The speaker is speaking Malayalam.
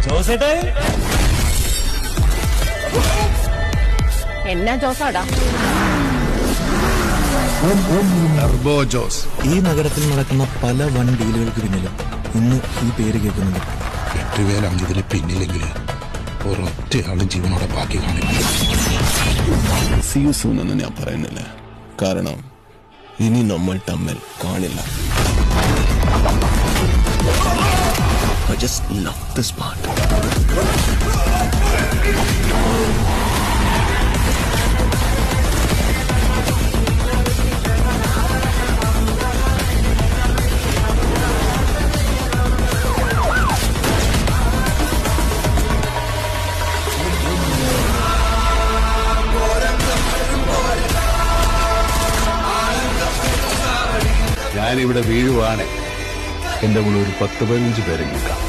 ജോസേട്ടേ എന്നാ ജോസാടാ? ടർബോ ജോസ്. ഈ നഗരത്തിൽ നടക്കുന്ന പല വൻ ഡീലുകൾക്ക് പിന്നിലും ഇന്ന് ഈ പേര് കേൾക്കുന്നുണ്ട്. 8 പേര് അഞ്ചതിന് പിന്നിലെങ്കിൽ ഒരൊറ്റയാളും ജീവനോടെ ബാക്കി കാണില്ല. See you soon എന്ന് ഞാൻ പറയുന്നില്ല, കാരണം ഇനി നമ്മൾ തമ്മിൽ കാണില്ല. I just love this part. ഞാനിവിടെ വീഴുവാണ്, എന്റെ കൂടെ ഒരു 10-15 പേരെ കിട്ടാം.